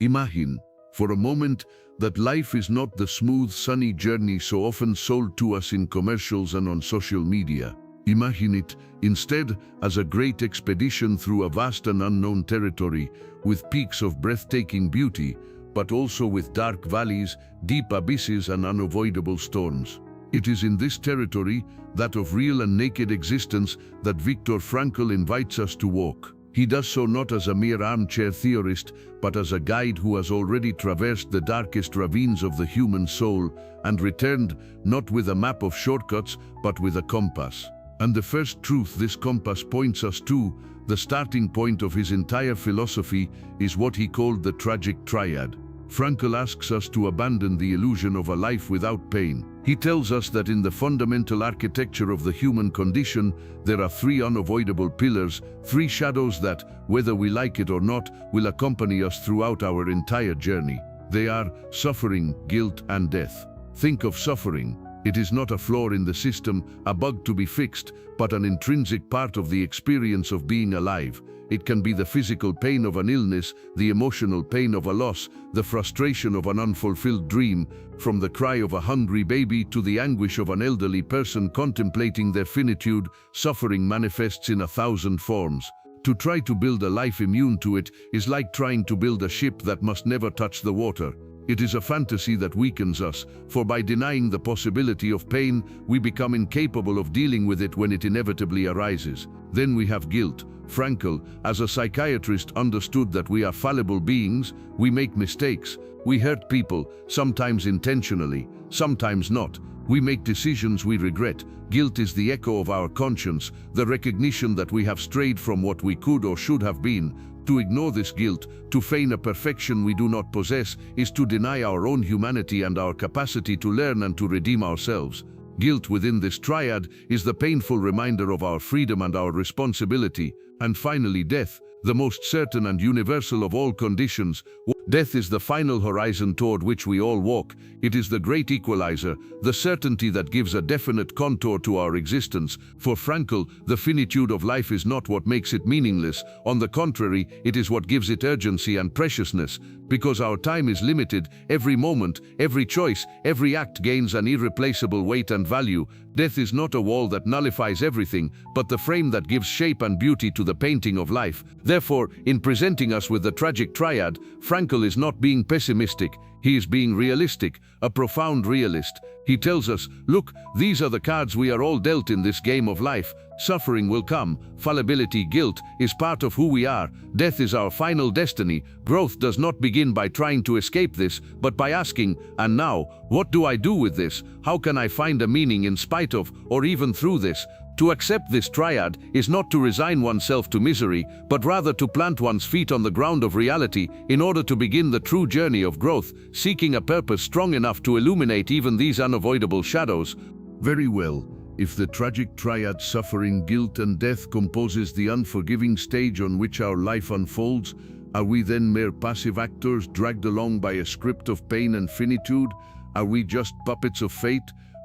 Imagine, for a moment, that life is not the smooth, sunny journey so often sold to us in commercials and on social media. Imagine it, instead, as a great expedition through a vast and unknown territory, with peaks of breathtaking beauty, but also with dark valleys, deep abysses, and unavoidable storms. It is in this territory, that of real and naked existence, that Viktor Frankl invites us to walk. He does so not as a mere armchair theorist, but as a guide who has already traversed the darkest ravines of the human soul and returned not with a map of shortcuts, but with a compass. And the first truth this compass points us to, the starting point of his entire philosophy, is what he called the tragic triad. Frankl asks us to abandon the illusion of a life without pain. He tells us that in the fundamental architecture of the human condition, there are three unavoidable pillars, three shadows that, whether we like it or not, will accompany us throughout our entire journey. They are suffering, guilt, and death. Think of suffering. It is not a flaw in the system, a bug to be fixed, but an intrinsic part of the experience of being alive. It can be the physical pain of an illness, the emotional pain of a loss, the frustration of an unfulfilled dream, from the cry of a hungry baby to the anguish of an elderly person contemplating their finitude. Suffering manifests in 1,000 forms. To try to build a life immune to it is like trying to build a ship that must never touch the water. It is a fantasy that weakens us, for by denying the possibility of pain, we become incapable of dealing with it when it inevitably arises. Then we have guilt. Frankl, as a psychiatrist, understood that we are fallible beings, we make mistakes, we hurt people, sometimes intentionally, sometimes not. We make decisions we regret. Guilt is the echo of our conscience, the recognition that we have strayed from what we could or should have been. To ignore this guilt, to feign a perfection we do not possess, is to deny our own humanity and our capacity to learn and to redeem ourselves. Guilt within this triad is the painful reminder of our freedom and our responsibility. And finally, death, the most certain and universal of all conditions. Death is the final horizon toward which we all walk. It is the great equalizer, the certainty that gives a definite contour to our existence. For Frankl, the finitude of life is not what makes it meaningless. On the contrary, it is what gives it urgency and preciousness. Because our time is limited, every moment, every choice, every act gains an irreplaceable weight and value. Death is not a wall that nullifies everything, but the frame that gives shape and beauty to the painting of life. Therefore, in presenting us with the tragic triad, Frankl is not being pessimistic, he is being realistic, a profound realist. He tells us, look, these are the cards we are all dealt in this game of life. Suffering will come, fallibility, guilt is part of who we are, death is our final destiny. Growth does not begin by trying to escape this, but by asking, and now, what do I do with this? How can I find a meaning in spite of, or even through this? To accept this triad is not to resign oneself to misery, but rather to plant one's feet on the ground of reality in order to begin the true journey of growth, seeking a purpose strong enough to illuminate even these unavoidable shadows. Very well. If the tragic triad, suffering, guilt, and death, composes the unforgiving stage on which our life unfolds, are we then mere passive actors dragged along by a script of pain and finitude? Are we just puppets of fate?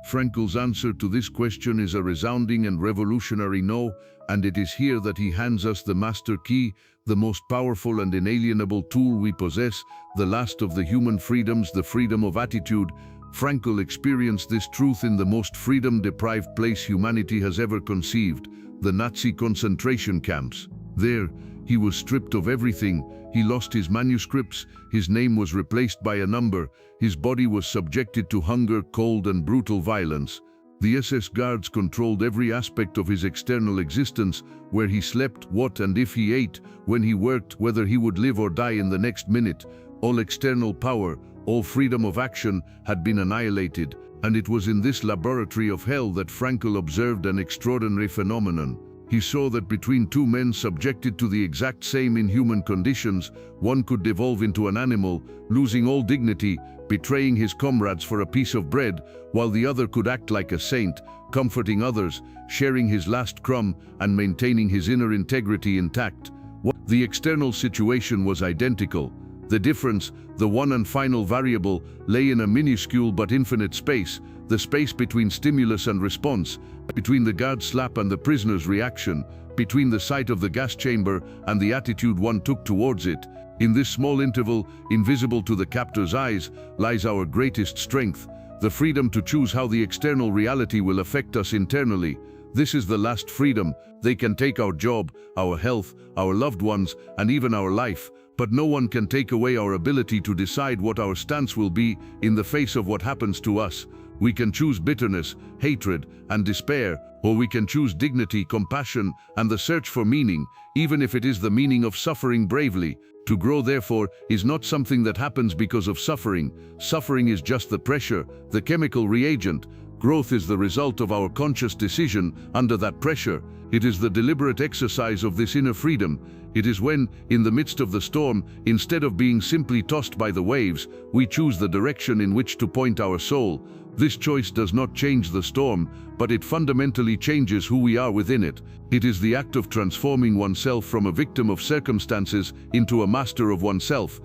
Frankl's answer to this question is a resounding and revolutionary no, and it is here that he hands us the master key, the most powerful and inalienable tool we possess, the last of the human freedoms, the freedom of attitude. Frankl experienced this truth in the most freedom-deprived place humanity has ever conceived, the Nazi concentration camps. There, he was stripped of everything. He lost his manuscripts, his name was replaced by a number, his body was subjected to hunger, cold, and brutal violence. The SS guards controlled every aspect of his external existence, where he slept, what and if he ate, when he worked, whether he would live or die in the next minute. All external power, all freedom of action had been annihilated, and it was in this laboratory of hell that Frankl observed an extraordinary phenomenon. He saw that between two men subjected to the exact same inhuman conditions, one could devolve into an animal, losing all dignity, betraying his comrades for a piece of bread, while the other could act like a saint, comforting others, sharing his last crumb, and maintaining his inner integrity intact. The external situation was identical. The difference, the one and final variable, lay in a minuscule but infinite space, the space between stimulus and response, between the guard's slap and the prisoner's reaction, between the sight of the gas chamber and the attitude one took towards it. In this small interval, invisible to the captor's eyes, lies our greatest strength, the freedom to choose how the external reality will affect us internally. This is the last freedom. They can take our job, our health, our loved ones, and even our life, but no one can take away our ability to decide what our stance will be in the face of what happens to us. We can choose bitterness, hatred, and despair, or we can choose dignity, compassion, and the search for meaning, even if it is the meaning of suffering bravely. To grow, therefore, is not something that happens because of suffering. Suffering is just the pressure, the chemical reagent. Growth is the result of our conscious decision under that pressure. It is the deliberate exercise of this inner freedom. It is when, in the midst of the storm, instead of being simply tossed by the waves, we choose the direction in which to point our soul. This choice does not change the storm, but it fundamentally changes who we are within it. It is the act of transforming oneself from a victim of circumstances into a master of oneself.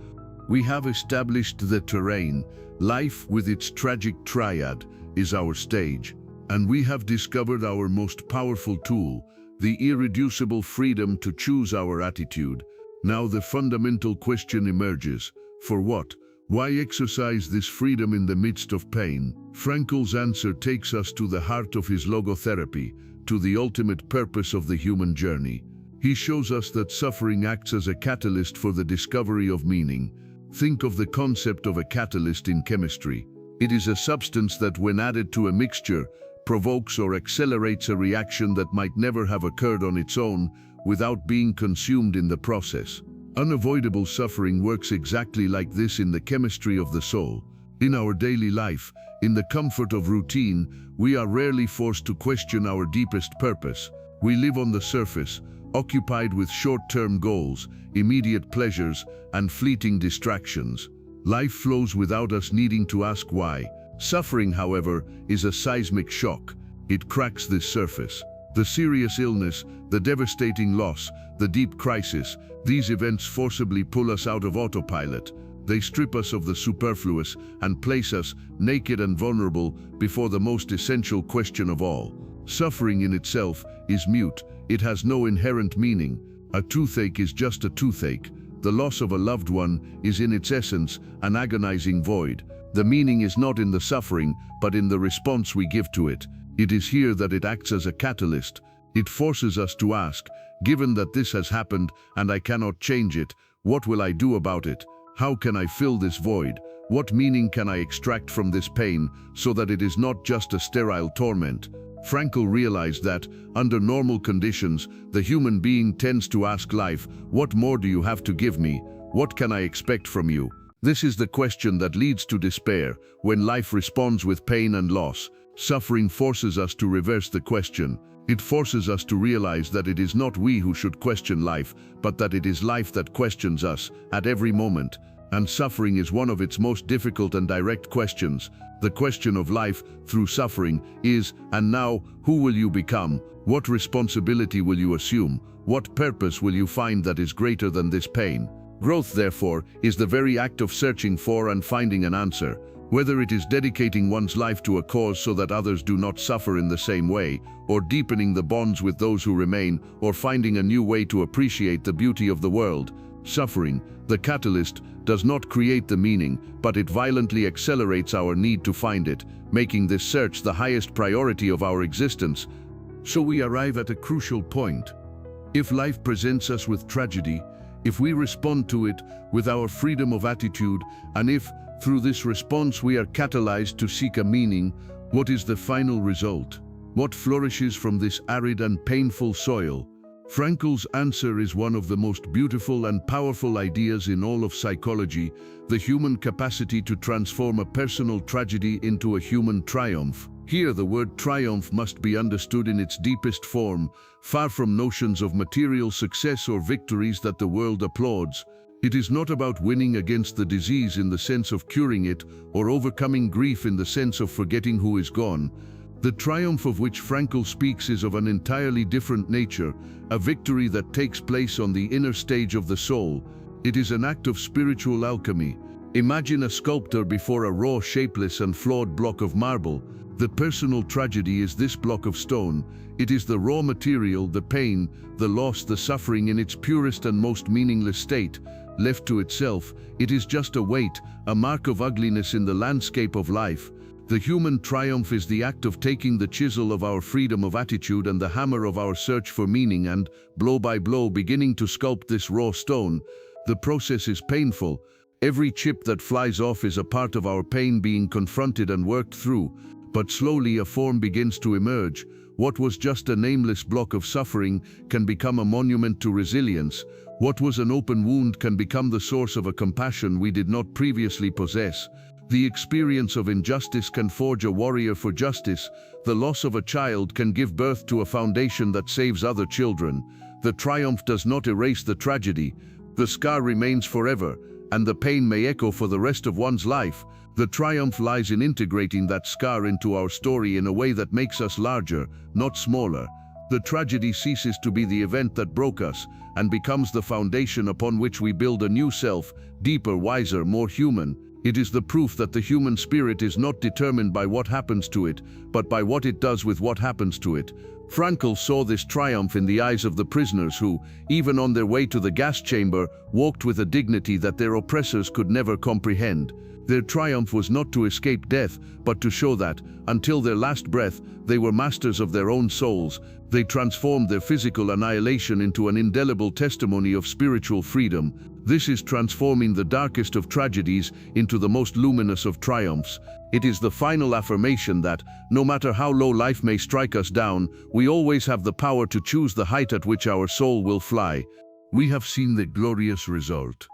We have established the terrain. Life, with its tragic triad, is our stage, and we have discovered our most powerful tool, the irreducible freedom to choose our attitude. Now the fundamental question emerges: for what? Why exercise this freedom in the midst of pain? Frankl's answer takes us to the heart of his logotherapy, to the ultimate purpose of the human journey. He shows us that suffering acts as a catalyst for the discovery of meaning. Think of the concept of a catalyst in chemistry. It is a substance that, when added to a mixture, provokes or accelerates a reaction that might never have occurred on its own without being consumed in the process. Unavoidable suffering works exactly like this in the chemistry of the soul. In our daily life, in the comfort of routine, we are rarely forced to question our deepest purpose. We live on the surface, occupied with short-term goals, immediate pleasures, and fleeting distractions. Life flows without us needing to ask why. Suffering, however, is a seismic shock. It cracks this surface. The serious illness, the devastating loss, the deep crisis, these events forcibly pull us out of autopilot. They strip us of the superfluous and place us, naked and vulnerable, before the most essential question of all. Suffering in itself is mute. It has no inherent meaning. A toothache is just a toothache. The loss of a loved one is in its essence an agonizing void. The meaning is not in the suffering, but in the response we give to it. It is here that it acts as a catalyst. It forces us to ask, given that this has happened and I cannot change it, what will I do about it? How can I fill this void? What meaning can I extract from this pain so that it is not just a sterile torment? Frankl realized that, under normal conditions, the human being tends to ask life, what more do you have to give me? What can I expect from you? This is the question that leads to despair. When life responds with pain and loss, suffering forces us to reverse the question. It forces us to realize that it is not we who should question life, but that it is life that questions us at every moment. And suffering is one of its most difficult and direct questions. The question of life through suffering is, and now, who will you become? What responsibility will you assume? What purpose will you find that is greater than this pain? Growth, therefore, is the very act of searching for and finding an answer. Whether it is dedicating one's life to a cause so that others do not suffer in the same way, or deepening the bonds with those who remain, or finding a new way to appreciate the beauty of the world. Suffering, the catalyst, does not create the meaning, but it violently accelerates our need to find it, making this search the highest priority of our existence. So we arrive at a crucial point. If life presents us with tragedy, if we respond to it with our freedom of attitude, and if, through this response, we are catalyzed to seek a meaning, what is the final result? What flourishes from this arid and painful soil? Frankl's answer is one of the most beautiful and powerful ideas in all of psychology: the human capacity to transform a personal tragedy into a human triumph. Here, the word triumph must be understood in its deepest form, far from notions of material success or victories that the world applauds. It is not about winning against the disease in the sense of curing it, or overcoming grief in the sense of forgetting who is gone. The triumph of which Frankl speaks is of an entirely different nature, a victory that takes place on the inner stage of the soul. It is an act of spiritual alchemy. Imagine a sculptor before a raw, shapeless, and flawed block of marble. The personal tragedy is this block of stone. It is the raw material, the pain, the loss, the suffering in its purest and most meaningless state. Left to itself, it is just a weight, a mark of ugliness in the landscape of life. The human triumph is the act of taking the chisel of our freedom of attitude and the hammer of our search for meaning and, blow by blow, beginning to sculpt this raw stone. The process is painful. Every chip that flies off is a part of our pain being confronted and worked through. But slowly a form begins to emerge. What was just a nameless block of suffering can become a monument to resilience. What was an open wound can become the source of a compassion we did not previously possess. The experience of injustice can forge a warrior for justice. The loss of a child can give birth to a foundation that saves other children. The triumph does not erase the tragedy. The scar remains forever, and the pain may echo for the rest of one's life. The triumph lies in integrating that scar into our story in a way that makes us larger, not smaller. The tragedy ceases to be the event that broke us and becomes the foundation upon which we build a new self, deeper, wiser, more human. It is the proof that the human spirit is not determined by what happens to it, but by what it does with what happens to it. Frankl saw this triumph in the eyes of the prisoners who, even on their way to the gas chamber, walked with a dignity that their oppressors could never comprehend. Their triumph was not to escape death, but to show that, until their last breath, they were masters of their own souls. They transformed their physical annihilation into an indelible testimony of spiritual freedom. This is transforming the darkest of tragedies into the most luminous of triumphs. It is the final affirmation that, no matter how low life may strike us down, we always have the power to choose the height at which our soul will fly. We have seen the glorious result,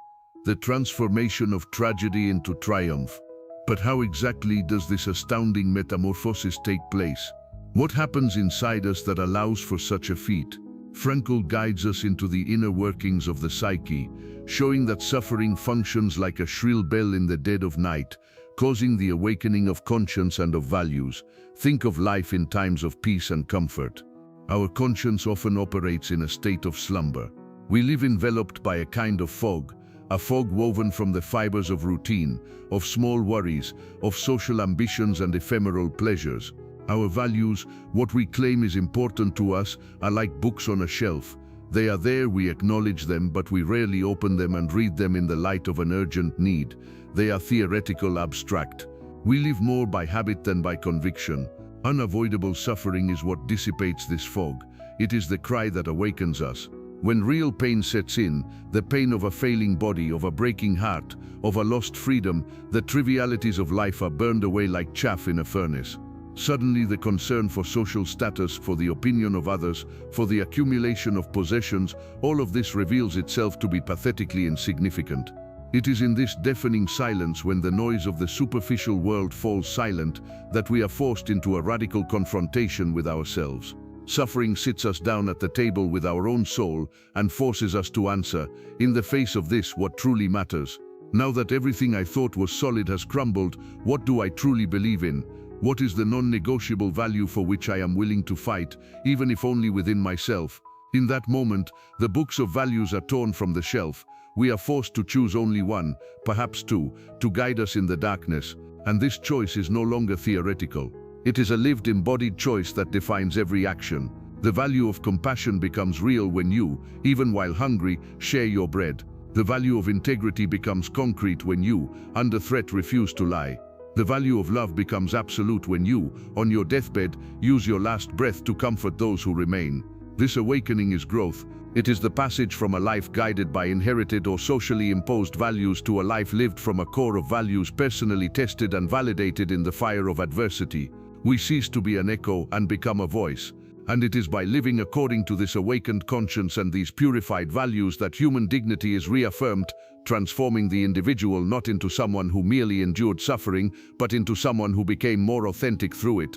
the transformation of tragedy into triumph. But how exactly does this astounding metamorphosis take place? What happens inside us that allows for such a feat? Frankl guides us into the inner workings of the psyche, showing that suffering functions like a shrill bell in the dead of night, causing the awakening of conscience and of values. Think of life in times of peace and comfort. Our conscience often operates in a state of slumber. We live enveloped by a kind of fog, a fog woven from the fibers of routine, of small worries, of social ambitions and ephemeral pleasures. Our values, what we claim is important to us, are like books on a shelf. They are there, we acknowledge them, but we rarely open them and read them in the light of an urgent need. They are theoretical, abstract. We live more by habit than by conviction. Unavoidable suffering is what dissipates this fog. It is the cry that awakens us. When real pain sets in, the pain of a failing body, of a breaking heart, of a lost freedom, the trivialities of life are burned away like chaff in a furnace. Suddenly the concern for social status, for the opinion of others, for the accumulation of possessions, all of this reveals itself to be pathetically insignificant. It is in this deafening silence, when the noise of the superficial world falls silent, that we are forced into a radical confrontation with ourselves. Suffering sits us down at the table with our own soul and forces us to answer, in the face of this, what truly matters. Now that everything I thought was solid has crumbled, what do I truly believe in? What is the non-negotiable value for which I am willing to fight, even if only within myself? In that moment, the books of values are torn from the shelf. We are forced to choose only one, perhaps two, to guide us in the darkness. And this choice is no longer theoretical. It is a lived, embodied choice that defines every action. The value of compassion becomes real when you, even while hungry, share your bread. The value of integrity becomes concrete when you, under threat, refuse to lie. The value of love becomes absolute when you, on your deathbed, use your last breath to comfort those who remain. This awakening is growth. It is the passage from a life guided by inherited or socially imposed values to a life lived from a core of values personally tested and validated in the fire of adversity. We cease to be an echo and become a voice. And it is by living according to this awakened conscience and these purified values that human dignity is reaffirmed, transforming the individual not into someone who merely endured suffering, but into someone who became more authentic through it.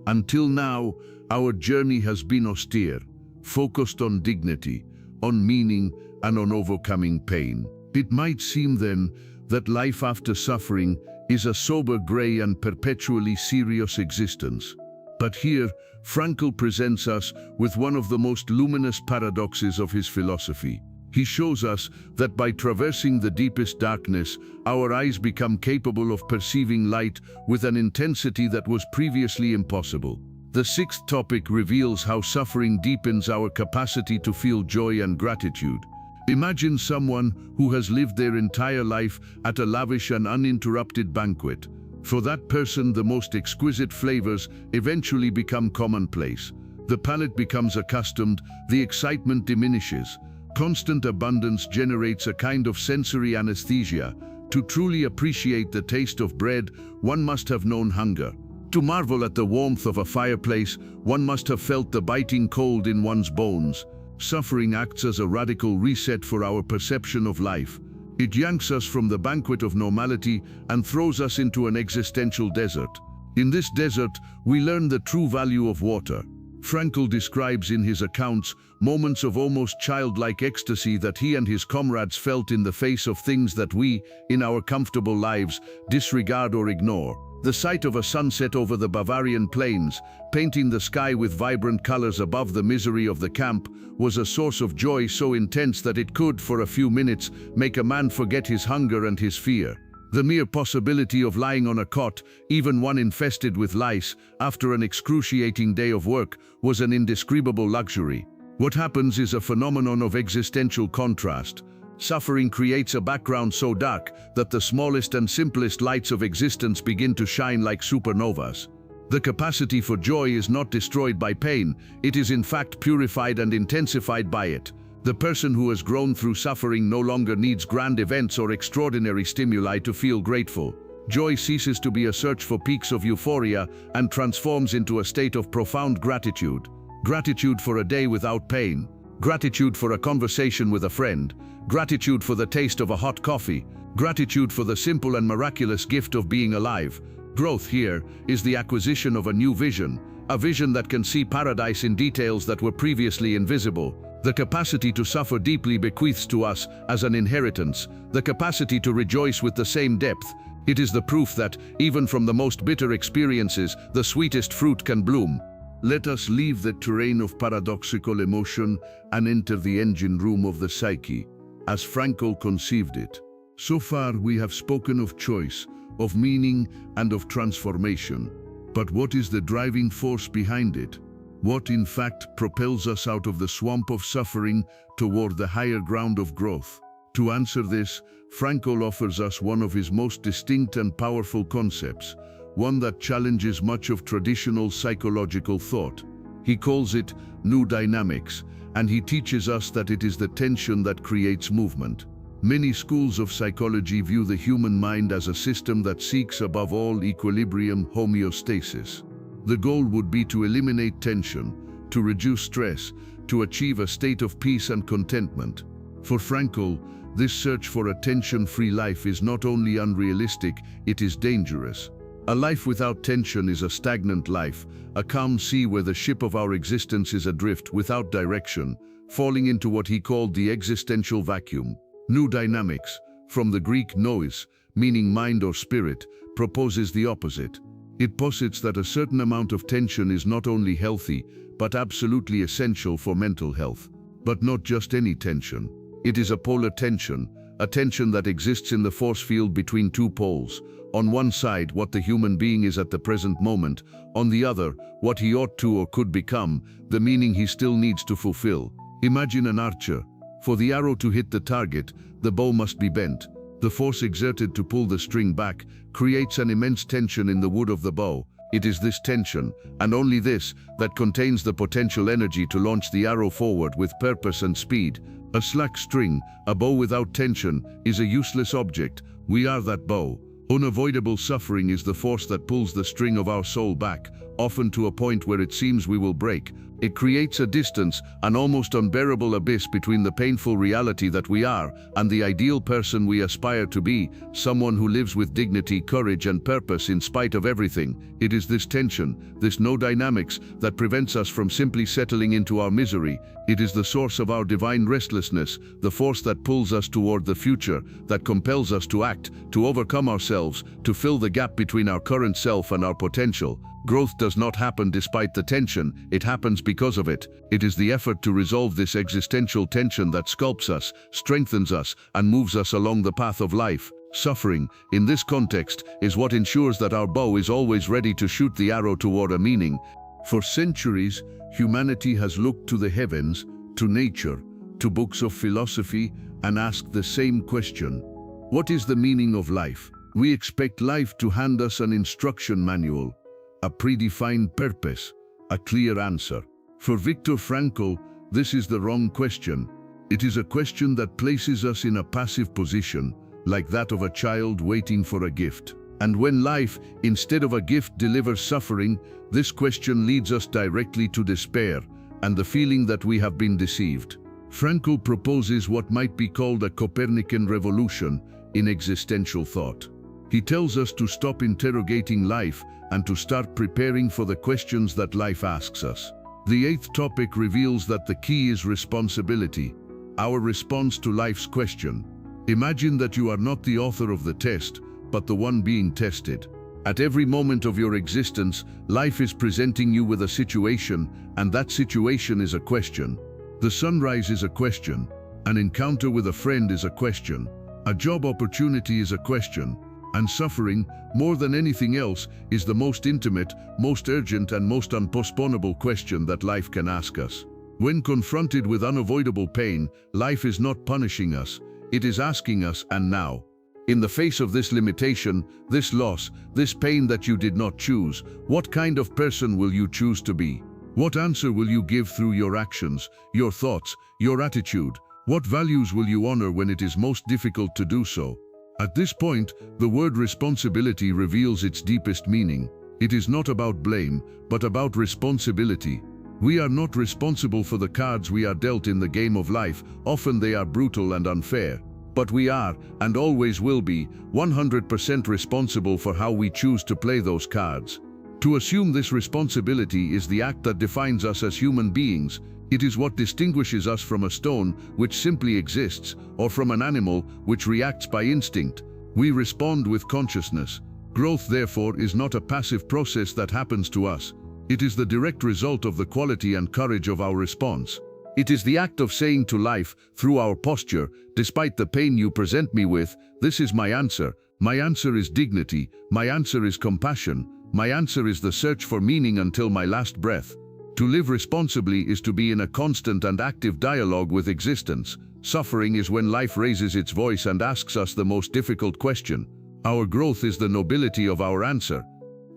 Until now, our journey has been austere, focused on dignity, on meaning, and on overcoming pain. It might seem then that life after suffering is a sober, gray, and perpetually serious existence. But here, Frankl presents us with one of the most luminous paradoxes of his philosophy. He shows us that by traversing the deepest darkness, our eyes become capable of perceiving light with an intensity that was previously impossible. The sixth topic reveals how suffering deepens our capacity to feel joy and gratitude. Imagine someone who has lived their entire life at a lavish and uninterrupted banquet. For that person, the most exquisite flavors eventually become commonplace. The palate becomes accustomed, the excitement diminishes. Constant abundance generates a kind of sensory anesthesia. To truly appreciate the taste of bread, one must have known hunger. To marvel at the warmth of a fireplace, one must have felt the biting cold in one's bones. Suffering acts as a radical reset for our perception of life. It yanks us from the banquet of normality and throws us into an existential desert. In this desert, we learn the true value of water. Frankl describes in his accounts moments of almost childlike ecstasy that he and his comrades felt in the face of things that we, in our comfortable lives, disregard or ignore. The sight of a sunset over the Bavarian plains, painting the sky with vibrant colors above the misery of the camp, was a source of joy so intense that it could, for a few minutes, make a man forget his hunger and his fear. The mere possibility of lying on a cot, even one infested with lice, after an excruciating day of work, was an indescribable luxury. What happens is a phenomenon of existential contrast. Suffering creates a background so dark that the smallest and simplest lights of existence begin to shine like supernovas. The capacity for joy is not destroyed by pain, it is in fact purified and intensified by it. The person who has grown through suffering no longer needs grand events or extraordinary stimuli to feel grateful. Joy ceases to be a search for peaks of euphoria and transforms into a state of profound gratitude. Gratitude for a day without pain. Gratitude for a conversation with a friend. Gratitude for the taste of a hot coffee. Gratitude for the simple and miraculous gift of being alive. Growth here is the acquisition of a new vision, a vision that can see paradise in details that were previously invisible. The capacity to suffer deeply bequeaths to us as an inheritance, the capacity to rejoice with the same depth. It is the proof that, even from the most bitter experiences, the sweetest fruit can bloom. Let us leave the terrain of paradoxical emotion and enter the engine room of the psyche, as Frankl conceived it. So far, we have spoken of choice, of meaning, and of transformation. But what is the driving force behind it? What, in fact, propels us out of the swamp of suffering toward the higher ground of growth? To answer this, Frankl offers us one of his most distinct and powerful concepts, one that challenges much of traditional psychological thought. He calls it new dynamics, and he teaches us that it is the tension that creates movement. Many schools of psychology view the human mind as a system that seeks above all equilibrium, homeostasis. The goal would be to eliminate tension, to reduce stress, to achieve a state of peace and contentment. For Frankl, this search for a tension-free life is not only unrealistic, it is dangerous. A life without tension is a stagnant life, a calm sea where the ship of our existence is adrift without direction, falling into what he called the existential vacuum. New dynamics, from the Greek nous, meaning mind or spirit, proposes the opposite. It posits that a certain amount of tension is not only healthy, but absolutely essential for mental health. But not just any tension. It is a polar tension, a tension that exists in the force field between two poles. On one side, what the human being is at the present moment, on the other, what he ought to or could become, the meaning he still needs to fulfill. Imagine an archer. For the arrow to hit the target, the bow must be bent. The force exerted to pull the string back creates an immense tension in the wood of the bow. It is this tension, and only this, that contains the potential energy to launch the arrow forward with purpose and speed. A slack string, a bow without tension, is a useless object. We are that bow. Unavoidable suffering is the force that pulls the string of our soul back, often to a point where it seems we will break. It creates a distance, an almost unbearable abyss between the painful reality that we are and the ideal person we aspire to be, someone who lives with dignity, courage, and purpose in spite of everything. It is this tension, this no dynamics, that prevents us from simply settling into our misery. It is the source of our divine restlessness, the force that pulls us toward the future, that compels us to act, to overcome ourselves, to fill the gap between our current self and our potential. Growth does not happen despite the tension, it happens because of it. It is the effort to resolve this existential tension that sculpts us, strengthens us, and moves us along the path of life. Suffering, in this context, is what ensures that our bow is always ready to shoot the arrow toward a meaning. For centuries, humanity has looked to the heavens, to nature, to books of philosophy and ask the same question. What is the meaning of life? We expect life to hand us an instruction manual, a predefined purpose, a clear answer. For Viktor Frankl, this is the wrong question. It is a question that places us in a passive position, like that of a child waiting for a gift. And when life, instead of a gift, delivers suffering, this question leads us directly to despair and the feeling that we have been deceived. Frankl proposes what might be called a Copernican revolution in existential thought. He tells us to stop interrogating life and to start preparing for the questions that life asks us. The 8th topic reveals that the key is responsibility, our response to life's question. Imagine that you are not the author of the test, but the one being tested. At every moment of your existence, life is presenting you with a situation, and that situation is a question. The sunrise is a question. An encounter with a friend is a question. A job opportunity is a question. And suffering, more than anything else, is the most intimate, most urgent, and most unpostponable question that life can ask us. When confronted with unavoidable pain, life is not punishing us. It is asking us, and now? In the face of this limitation, this loss, this pain that you did not choose, what kind of person will you choose to be? What answer will you give through your actions, your thoughts, your attitude? What values will you honor when it is most difficult to do so? At this point, the word responsibility reveals its deepest meaning. It is not about blame, but about responsibility. We are not responsible for the cards we are dealt in the game of life. Often they are brutal and unfair. But we are, and always will be, 100% responsible for how we choose to play those cards. To assume this responsibility is the act that defines us as human beings. It is what distinguishes us from a stone, which simply exists, or from an animal, which reacts by instinct. We respond with consciousness. Growth, therefore, is not a passive process that happens to us. It is the direct result of the quality and courage of our response. It is the act of saying to life, through our posture, despite the pain you present me with, this is my answer. My answer is dignity. My answer is compassion. My answer is the search for meaning until my last breath. To live responsibly is to be in a constant and active dialogue with existence. Suffering is when life raises its voice and asks us the most difficult question. Our growth is the nobility of our answer.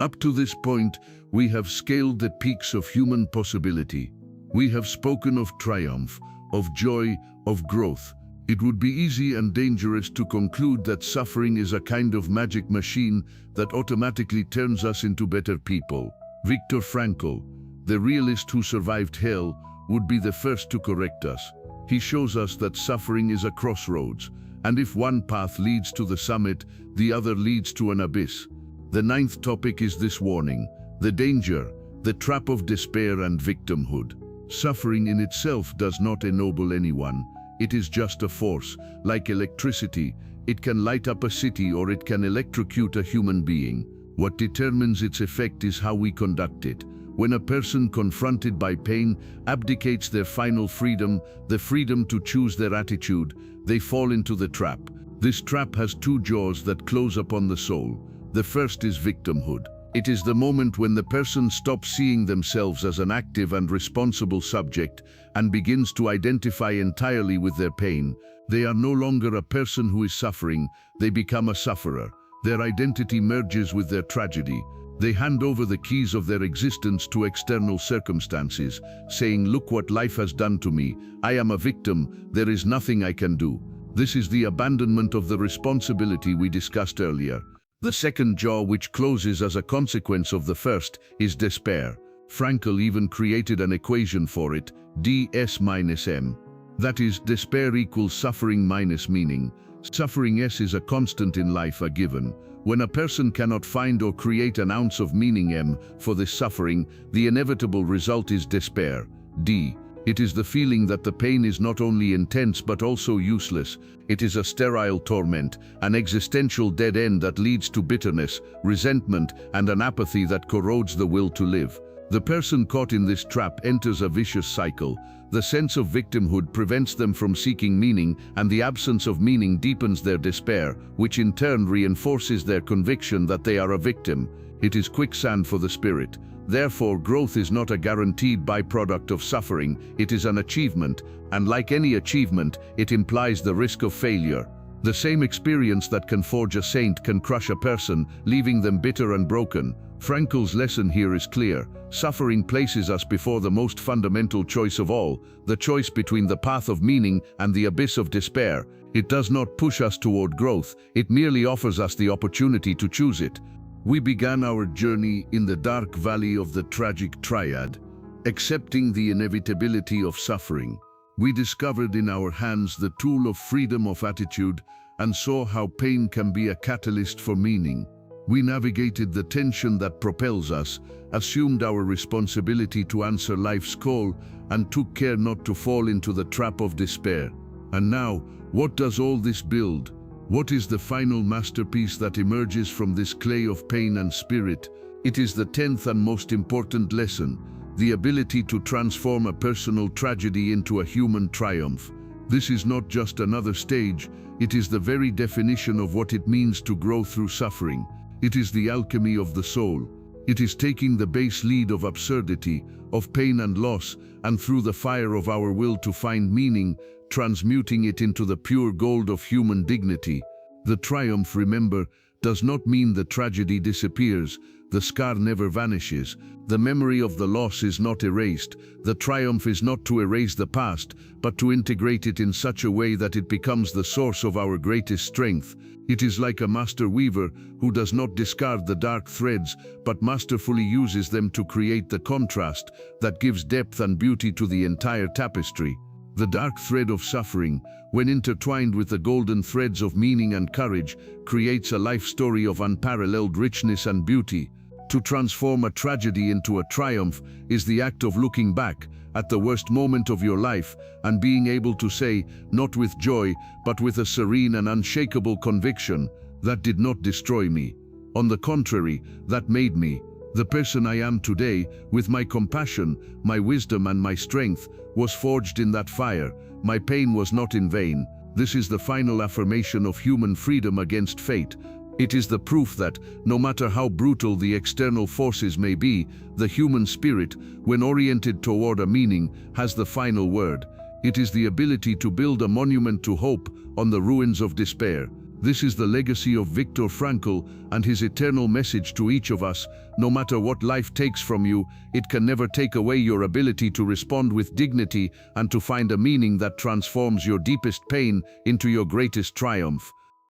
Up to this point, we have scaled the peaks of human possibility. We have spoken of triumph, of joy, of growth. It would be easy and dangerous to conclude that suffering is a kind of magic machine that automatically turns us into better people. Viktor Frankl, the realist who survived hell, would be the first to correct us. He shows us that suffering is a crossroads, and if one path leads to the summit, the other leads to an abyss. The 9th topic is this warning: the danger, the trap of despair and victimhood. Suffering in itself does not ennoble anyone. It is just a force. Like electricity, it can light up a city or it can electrocute a human being. What determines its effect is how we conduct it. When a person confronted by pain abdicates their final freedom, the freedom to choose their attitude, they fall into the trap. This trap has two jaws that close upon the soul. The first is victimhood. It is the moment when the person stops seeing themselves as an active and responsible subject and begins to identify entirely with their pain. They are no longer a person who is suffering, they become a sufferer. Their identity merges with their tragedy. They hand over the keys of their existence to external circumstances, saying, "Look what life has done to me. I am a victim. There is nothing I can do." This is the abandonment of the responsibility we discussed earlier. The second jaw, which closes as a consequence of the first, is despair. Frankl even created an equation for it, ds minus m. That is, despair equals suffering minus meaning. Suffering S is a constant in life, a given. When a person cannot find or create an ounce of meaning M for this suffering, the inevitable result is despair, D. It is the feeling that the pain is not only intense but also useless. It is a sterile torment, an existential dead end that leads to bitterness, resentment, and an apathy that corrodes the will to live. The person caught in this trap enters a vicious cycle. The sense of victimhood prevents them from seeking meaning, and the absence of meaning deepens their despair, which in turn reinforces their conviction that they are a victim. It is quicksand for the spirit. Therefore, growth is not a guaranteed byproduct of suffering, it is an achievement, and like any achievement, it implies the risk of failure. The same experience that can forge a saint can crush a person, leaving them bitter and broken. Frankl's lesson here is clear. Suffering places us before the most fundamental choice of all, the choice between the path of meaning and the abyss of despair. It does not push us toward growth, it merely offers us the opportunity to choose it. We began our journey in the dark valley of the tragic triad, accepting the inevitability of suffering. We discovered in our hands the tool of freedom of attitude and saw how pain can be a catalyst for meaning. We navigated the tension that propels us, assumed our responsibility to answer life's call, and took care not to fall into the trap of despair. And now, what does all this build? What is the final masterpiece that emerges from this clay of pain and spirit? It is the 10th and most important lesson, the ability to transform a personal tragedy into a human triumph. This is not just another stage, it is the very definition of what it means to grow through suffering. It is the alchemy of the soul. It is taking the base lead of absurdity, of pain and loss, and through the fire of our will to find meaning, transmuting it into the pure gold of human dignity. The triumph, remember, does not mean the tragedy disappears, the scar never vanishes, the memory of the loss is not erased, the triumph is not to erase the past, but to integrate it in such a way that it becomes the source of our greatest strength. It is like a master weaver who does not discard the dark threads, but masterfully uses them to create the contrast that gives depth and beauty to the entire tapestry. The dark thread of suffering, when intertwined with the golden threads of meaning and courage, creates a life story of unparalleled richness and beauty. To transform a tragedy into a triumph is the act of looking back at the worst moment of your life and being able to say, not with joy, but with a serene and unshakable conviction, that did not destroy me. On the contrary, that made me. The person I am today, with my compassion, my wisdom and my strength, was forged in that fire. My pain was not in vain. This is the final affirmation of human freedom against fate. It is the proof that, no matter how brutal the external forces may be, the human spirit, when oriented toward a meaning, has the final word. It is the ability to build a monument to hope on the ruins of despair. This is the legacy of Viktor Frankl and his eternal message to each of us. No matter what life takes from you, it can never take away your ability to respond with dignity and to find a meaning that transforms your deepest pain into your greatest triumph.